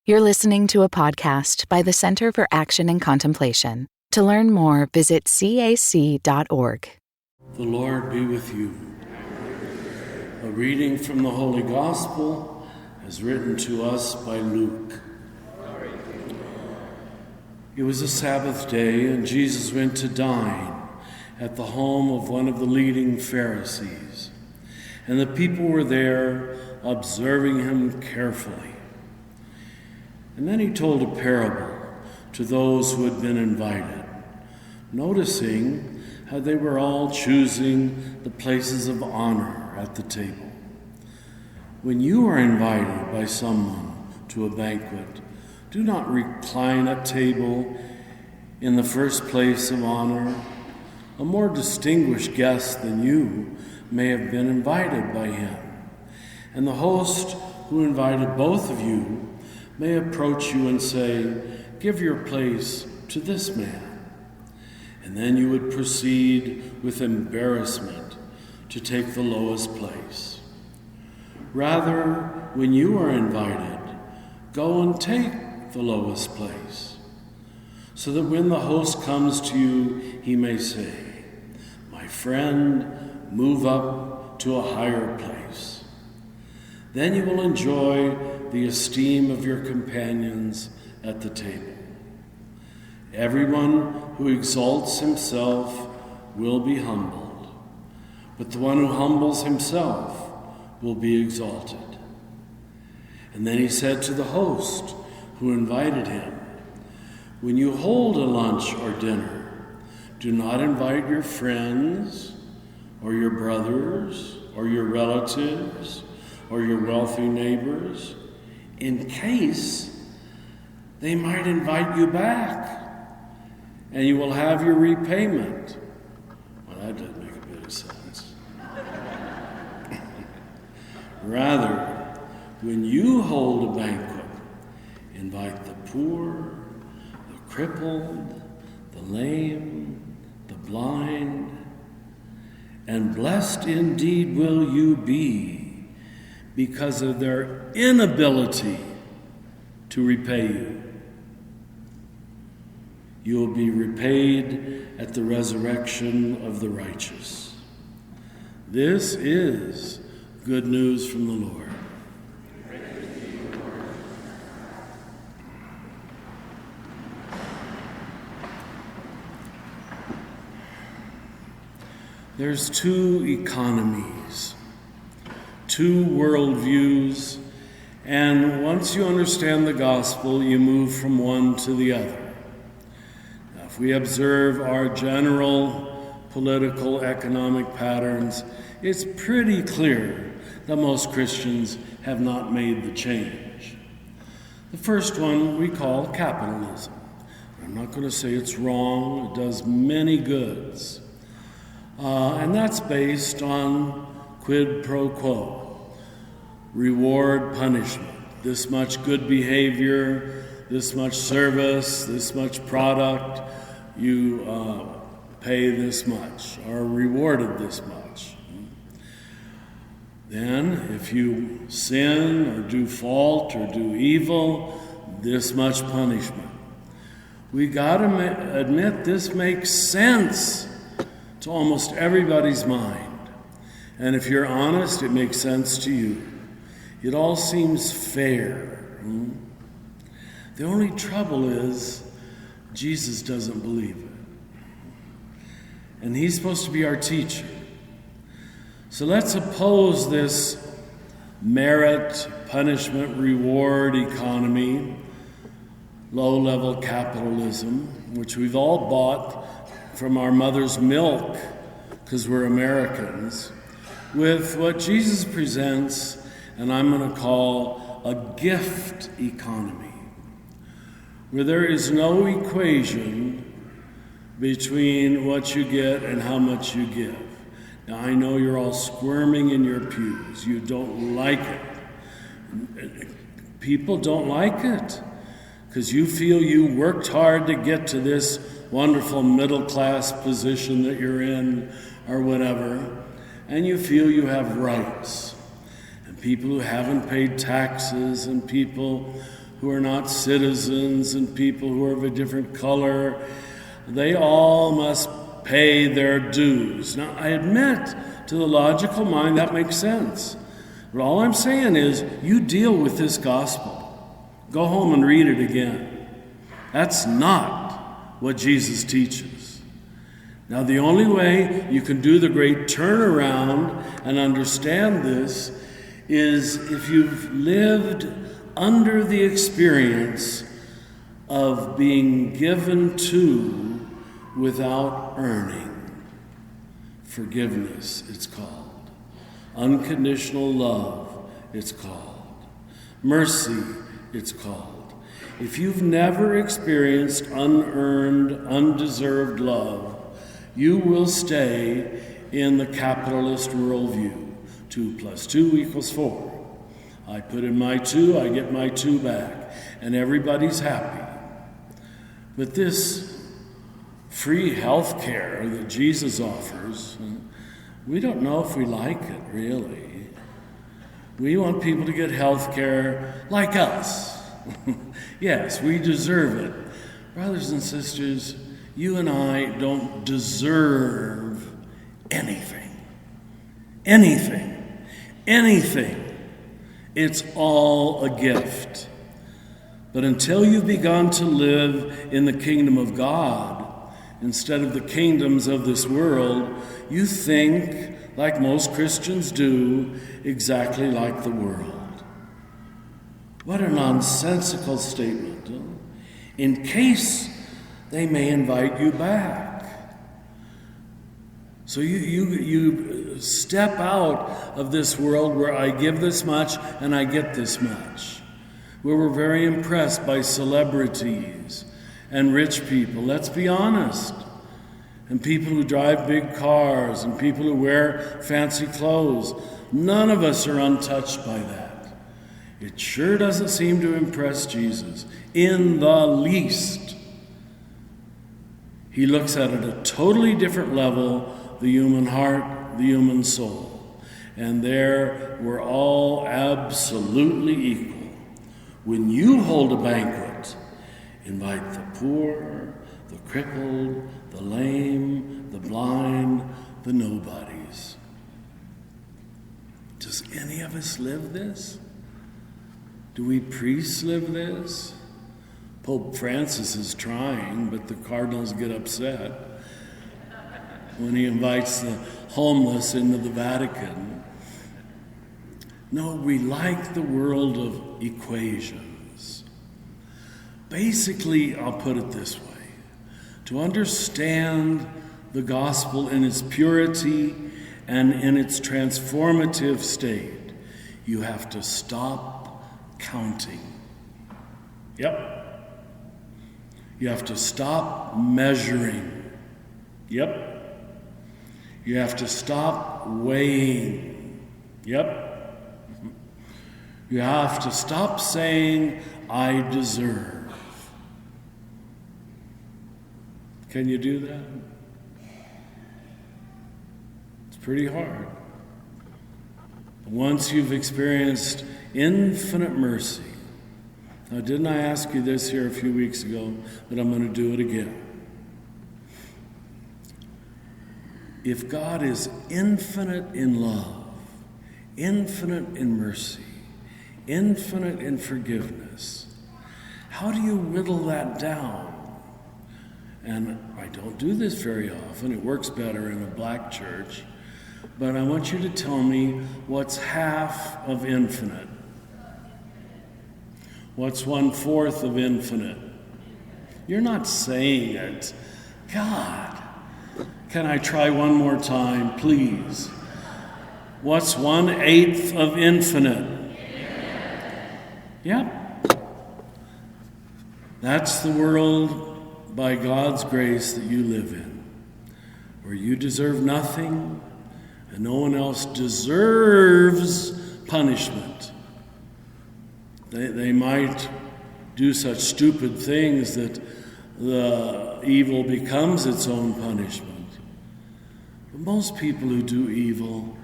You're listening to a podcast by the Center for Action and Contemplation. To learn more, visit cac.org. The Lord be with you. A reading from the Holy Gospel as written to us by Luke. It was a Sabbath day, and Jesus went to dine at the home of one of the leading Pharisees. And the people were there, observing him carefully. And then he told a parable to those who had been invited, noticing how they were all choosing the places of honor at the table. When you are invited by someone to a banquet, do not recline at table in the first place of honor. A more distinguished guest than you may have been invited by him. And the host who invited both of you may approach you and say, "Give your place to this man." And then you would proceed with embarrassment to take the lowest place. Rather, when you are invited, go and take the lowest place, so that when the host comes to you, he may say, "My friend, move up to a higher place." Then you will enjoy the esteem of your companions at the table. Everyone who exalts himself will be humbled, but the one who humbles himself will be exalted. And then he said to the host who invited him, "When you hold a lunch or dinner, do not invite your friends or your brothers or your relatives or your wealthy neighbors, in case they might invite you back, and you will have your repayment." Well, that doesn't make a bit of sense. Rather, when you hold a banquet, invite the poor, the crippled, the lame, the blind, and blessed indeed will you be because of their inability to repay you. You will be repaid at the resurrection of the righteous. This is good news from the Lord. There's two economies, two worldviews, and once you understand the gospel, you move from one to the other. Now, if we observe our general political, economic patterns, it's pretty clear that most Christians have not made the change. The first one we call capitalism. I'm not going to say it's wrong, it does many goods. And that's based on quid pro quo, reward, punishment, this much good behavior, this much service, this much product, you pay this much, are rewarded this much. Then, if you sin or do fault or do evil, this much punishment. We got to admit this makes sense to almost everybody's mind. And if you're honest, it makes sense to you. It all seems fair. The only trouble is Jesus doesn't believe it. And he's supposed to be our teacher. So let's oppose this merit, punishment, reward economy, low-level capitalism, which we've all bought from our mother's milk because we're Americans, with what Jesus presents, and I'm going to call a gift economy, where there is no equation between what you get and how much you give. Now, I know you're all squirming in your pews. You don't like it. People don't like it because you feel you worked hard to get to this wonderful middle-class position that you're in or whatever, and you feel you have rights. And people who haven't paid taxes and people who are not citizens and people who are of a different color. They all must pay their dues. Now, I admit, to the logical mind, that makes sense. But all I'm saying is, you deal with this gospel. Go home and read it again. That's not what Jesus teaches. Now, the only way you can do the great turnaround and understand this is if you've lived under the experience of being given to without earning. Forgiveness, it's called. Unconditional love, it's called. Mercy, it's called. If you've never experienced unearned, undeserved love, you will stay in the capitalist worldview. 2 + 2 = 4. I put in my 2, I get my 2 back, and everybody's happy. But this free health care that Jesus offers, we don't know if we like it, really. We want people to get health care like us. Yes, we deserve it. Brothers and sisters, you and I don't deserve anything. Anything. Anything. It's all a gift. But until you've begun to live in the kingdom of God, instead of the kingdoms of this world, you think, like most Christians do, exactly like the world. What a nonsensical statement. In case they may invite you back. So you step out of this world where I give this much and I get this much. Where we're very impressed by celebrities and rich people, let's be honest. And people who drive big cars and people who wear fancy clothes. None of us are untouched by that. It sure doesn't seem to impress Jesus in the least. He looks at it at a totally different level, the human heart, the human soul. And there we're all absolutely equal. When you hold a banquet, invite the poor, the crippled, the lame, the blind, the nobodies. Does any of us live this? Do we priests live this? Pope Francis is trying, but the cardinals get upset when he invites the homeless into the Vatican. No, we like the world of equations. Basically, I'll put it this way. To understand the gospel in its purity and in its transformative state, you have to stop counting. Yep. You have to stop measuring. Yep. You have to stop weighing. Yep. You have to stop saying, I deserve. Can you do that? It's pretty hard. Once you've experienced infinite mercy. Now, didn't I ask you this here a few weeks ago, but I'm going to do it again. If God is infinite in love, infinite in mercy, infinite in forgiveness, how do you whittle that down? And I don't do this very often. It works better in a black church. But I want you to tell me what's half of infinite. What's 1/4 of infinite? You're not saying it. God, can I try one more time, please? What's 1/8 of infinite? Yep. That's the world by God's grace that you live in, where you deserve nothing and no one else deserves punishment. They might do such stupid things that the evil becomes its own punishment. But most people who do evil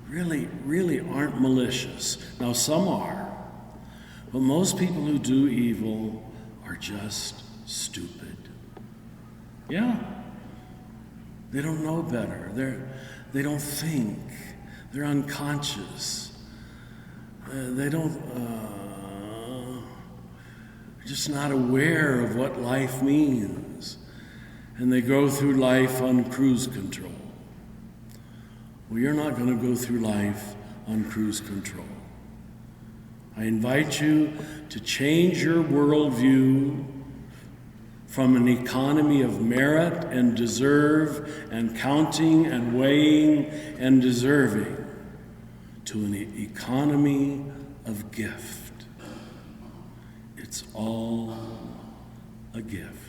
really aren't malicious. Now, some are. But most people who do evil are just stupid. Yeah. They don't know better. They don't think. They're unconscious. They're just not aware of what life means. And they go through life on cruise control. Well, you're not going to go through life on cruise control. I invite you to change your worldview from an economy of merit and deserve and counting and weighing and deserving to an economy of gift. It's all a gift.